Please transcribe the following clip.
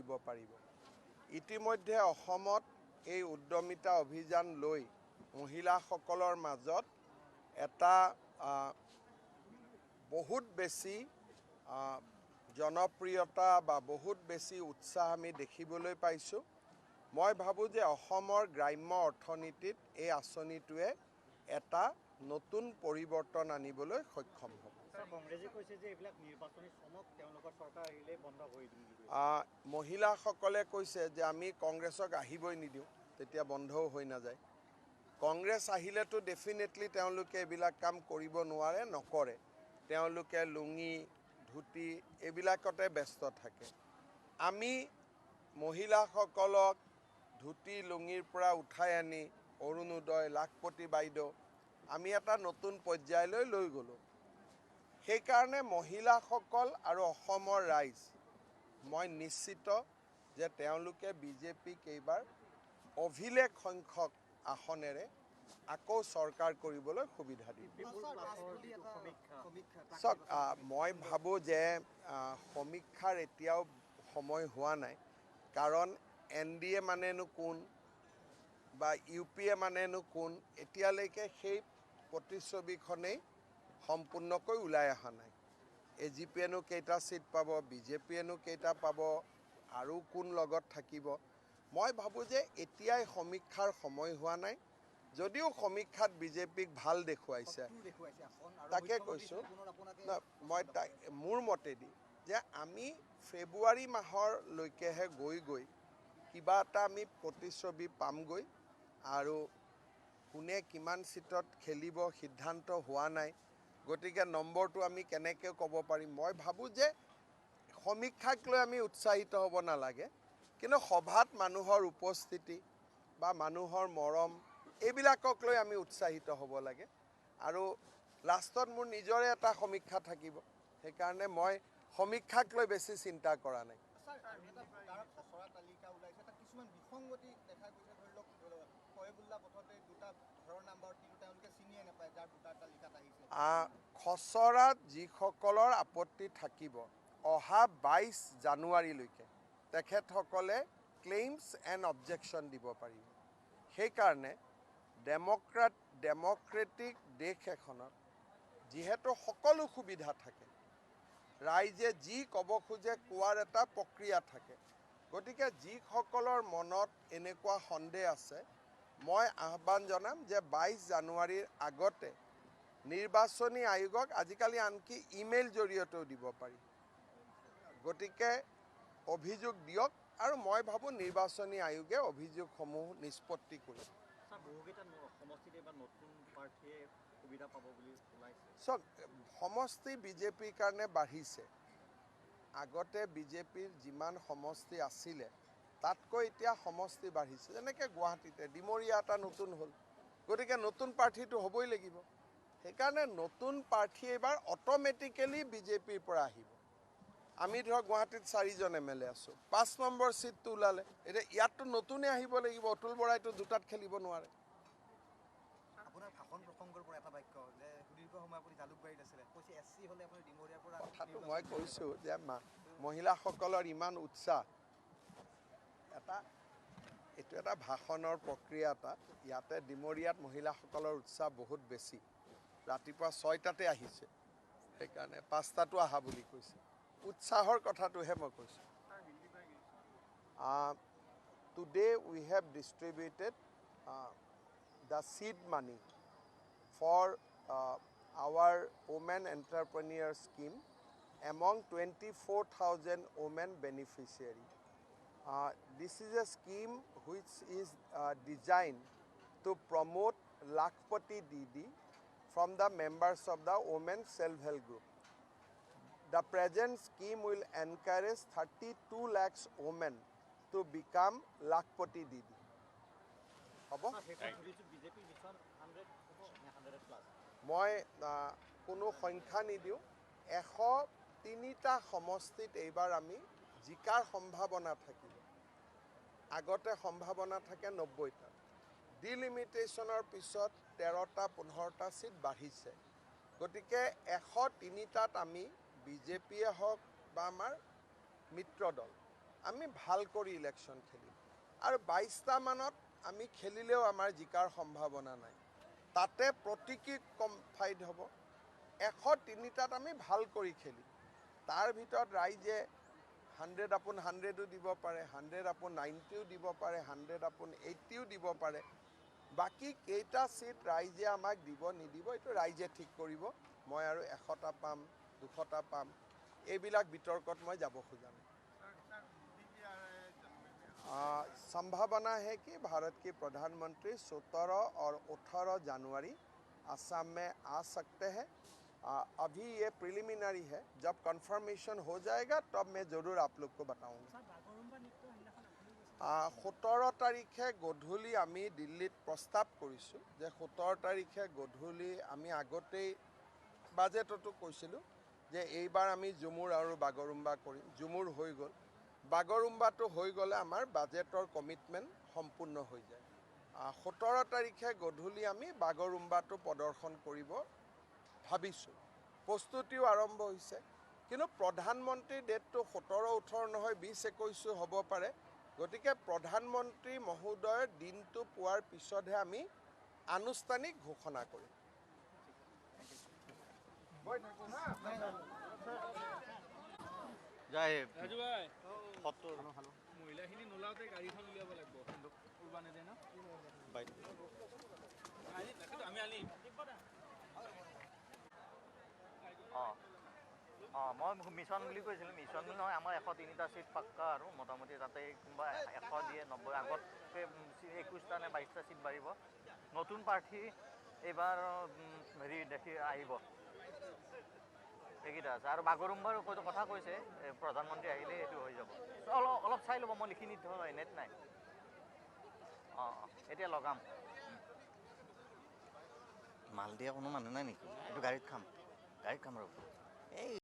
কৰিব পাৰিব। ইতিমধ্যে অসমত এই উদ্যমিতা অভিযান লৈ মহিলাসকলৰ মাজত এটা বহুত বেছি জনপ্ৰিয়তা বা বহুত বেছি উৎসাহ আমি দেখিবলৈ পাইছোঁ। মই ভাবোঁ যে অসমৰ গ্ৰাম্য অৰ্থনীতিত এই আঁচনিটোৱে এটা নতুন পৰিৱৰ্তন আনিবলৈ সক্ষম হ'ব। কংগ্ৰেছে কৈছে যে এইবিলাক নিৰ্বাচনী চমক তেওঁলোকৰ চৰকাৰ আহিলে বন্ধ কৰি দিম। মহিলাসকলে কৈছে যে আমি কংগ্ৰেছক আহিবই নিদিওঁ, তেতিয়া বন্ধও হৈ নাযায়। কংগ্ৰেছ আহিলেতো ডেফিনেটলি তেওঁলোকে এইবিলাক কাম কৰিব নোৱাৰে, নকৰে। তেওঁলোকে লুঙি ধুতি এইবিলাকতে ব্যস্ত থাকে। আমি মহিলাসকলক ধুতি লুঙিৰ পৰা উঠাই আনি অৰুণোদয় লাখপতি বাইদেউ আমি এটা নতুন পৰ্যায়লৈ লৈ গ'লোঁ। সেইকাৰণে মহিলাসকল আৰু অসমৰ ৰাইজ মই নিশ্চিত যে তেওঁলোকে বিজেপিক এইবাৰ অভিলেখ সংখ্যক আসনেৰে আকৌ চৰকাৰ কৰিবলৈ সুবিধা দিব। চাওক, মই ভাবোঁ যে সমীক্ষাৰ এতিয়াও সময় হোৱা নাই, কাৰণ NDA মানেনো কোন বা UPA মানেনো কোন, এতিয়ালৈকে সেই প্ৰতিচ্ছবিখনেই সম্পূৰ্ণকৈ ওলাই অহা নাই। AGPয়েনো কেইটা চিট পাব, BJPয়েনো কেইটা পাব, আৰু কোন লগত থাকিব। মই ভাবোঁ যে এতিয়াই সমীক্ষাৰ সময় হোৱা নাই। যদিও সমীক্ষাত বিজেপিক ভাল দেখুৱাইছে, তাকে কৈছোঁ মই মোৰ মতেদি যে আমি ফেব্ৰুৱাৰী মাহলৈকেহে গৈ কিবা এটা আমি প্ৰতিচ্ছবি পামগৈ, আৰু কোনে কিমান চিটত খেলিব সিদ্ধান্ত হোৱা নাই। গতিকে নম্বৰটো আমি কেনেকৈ ক'ব পাৰিম। মই ভাবোঁ যে সমীক্ষাক লৈ আমি উৎসাহিত হ'ব নালাগে, কিন্তু সভাত মানুহৰ উপস্থিতি বা মানুহৰ মৰম এইবিলাকক লৈ আমি উৎসাহিত হ'ব লাগে। আৰু লাষ্টত মোৰ নিজৰে এটা সমীক্ষা থাকিব, সেইকাৰণে মই সমীক্ষাক লৈ বেছি চিন্তা কৰা নাই। খচৰাত যিসকলৰ আপত্তি থাকিব, অহা 22 জানুৱাৰীলৈকে তেখেতসকলে ক্লেইমছ এণ্ড অবজেকশ্যন দিব পাৰিব। সেইকাৰণে ডেমক্ৰেটিক দেশ এখনত যিহেতু সকলো সুবিধা থাকে, ৰাইজে যি ক'ব খোজে কোৱাৰ এটা প্ৰক্ৰিয়া থাকে, গতিকে যিসকলৰ মনত এনেকুৱা সন্দেহ আছে, মই আহ্বান জনাম যে 22 জানুৱাৰীৰ আগতে নিৰ্বাচনী আয়োগক আজিকালি আনকি ইমেইল জৰিয়তেও দিব পাৰি। গতিকে অভিযোগ দিয়ক, আৰু মই ভাবোঁ নিৰ্বাচনী আয়োগে অভিযোগসমূহ নিষ্পত্তি কৰিব। চাওক, সমষ্টি বিজেপিৰ কাৰণে বাঢ়িছে। আগতে বিজেপিৰ যিমান সমষ্টি আছিলে তাতকৈ এতিয়া সমষ্টি বাঢ়িছে। যেনেকৈ গুৱাহাটীতে ডিমৰীয়া এটা নতুন হ'ল, গতিকে নতুন প্ৰাৰ্থীটো হ'বই লাগিব। সেইকাৰণে নতুন প্ৰাৰ্থী এইবাৰ অট'মেটিকেলি বিজেপিৰ পৰা আহিব। আমি ধৰক গুৱাহাটীত 4জন MLA আছোঁ, 5 নম্বৰ ছিটটো ওলালে, এতিয়া ইয়াততো নতুনে আহিব লাগিব। অতুল বৰাইতো দুটাত খেলিব নোৱাৰে। কথাটো মই কৈছোঁ যে মহিলাসকলৰ ইমান উৎসাহ, এইটো এটা ভাষণৰ প্ৰক্ৰিয়া এটা। ইয়াতে ডিমৰীয়াত মহিলাসকলৰ উৎসাহ বহুত বেছি। ৰাতিপুৱা 6টাতে আহিছে, সেইকাৰণে 5টাতো আহা বুলি কৈছে। উৎসাহৰ কথাটোহে মই কৈছোঁ। Today we have distributed the seed money for our women entrepreneur scheme among 24,000 women beneficiaries. This is a scheme which is designed to promote Lakhpati Didi from the members of the women self-help group. The present scheme will encourage 32 lakhs women to become Lakhpati Didi. মই কোনো সংখ্যা নিদিওঁ। 103টা সমষ্টিত এইবাৰ আমি জিকাৰ সম্ভাৱনা থাকিব। আগতে সম্ভাৱনা থাকে 90টা। ডিলিমিটেশ্যনৰ পিছত 13টা 15টা চিট বাঢ়িছে। গতিকে 103টাত আমি বিজেপিয়ে হওক বা আমাৰ মিত্ৰ দল আমি ভাল কৰি ইলেকশ্যন খেলিম আৰু 22টা মানত আমি খেলিলেও আমাৰ জিকাৰ সম্ভাৱনা নাই তাতে প্ৰতীকী কম ফাইট হ'ব 103টাত আমি ভাল কৰি খেলিম তাৰ ভিতৰত ৰাইজে 100/100ও দিব পাৰে 100/90ও দিব পাৰে 100/80ও দিব পাৰে বাকী কেইটা সিট ৰাইজে আমাক দিব নিদিব এইটো ৰাইজে ঠিক কৰিব মই আৰু 100টা পাম 200টা পাম এইবিলাক বিতৰ্কত মই যাব খোজা নাই संभावना है कि भारत के प्रधानमंत्री 17 और 18 जनवरी असम में आ सकते हैं अभी ये प्रिलिमिनरी है जब कंफर्मेशन हो जाएगा तब मैं ज़रूर आप लोग को बताऊंगा 17 तारिखे गधूली आमी दिल्लीत प्रस्ताव करिছোঁ যে 17 तारिखे गधूली आमी আগতেই বাজেটতো কৈছিলোঁ যে এইবাৰ আমি ঝুমুৰ আৰু বাগৰুম্বা কৰিম ঝুমুৰ হৈ গ'ল বাগৰুম্বাটো হৈ গ'লে আমাৰ বাজেটৰ কমিটমেণ্ট সম্পূৰ্ণ হৈ যায় 17 তাৰিখে গধূলি আমি বাগৰুম্বাটো প্ৰদৰ্শন কৰিব ভাবিছোঁ প্ৰস্তুতিও আৰম্ভ হৈছে কিন্তু প্ৰধানমন্ত্ৰীৰ ডেটটো 17-18 নহয় 20-21 হ'ব পাৰে গতিকে প্ৰধানমন্ত্ৰী মহোদয়ৰ দিনটো পোৱাৰ পিছতহে আমি আনুষ্ঠানিক ঘোষণা কৰিম জয় ৰাজু ভাই মহিলাখিনি নোলাওঁতে গাড়ীখন উলিয়াব লাগিব উলিয়াব নিদিয়ে ন আমি আনিম মই মিছন বুলি কৈছিলোঁ মিছন বুলি নহয় আমাৰ 103টা সিট পাক্কা আৰু মোটামুটি তাতে কোনোবা 100 দিয়ে 90 আগতকৈ 21টা নে 22টা সিট বাঢ়িব নতুন প্ৰাৰ্থী এইবাৰ হেৰি দেখি আহিব এইকেইটা আছে আৰু বাগৰুম্বাৰ কথা কৈছে প্ৰধানমন্ত্ৰী আহিলে এইটো হৈ যাব অলপ চাই ল'ব মই লিখি নিদিওঁ নেট নাই এতিয়া লগাম মাল দিয়া কোনো মানুহ নাই নেকি এইটো গাড়ীত খাম ৰ'ব এই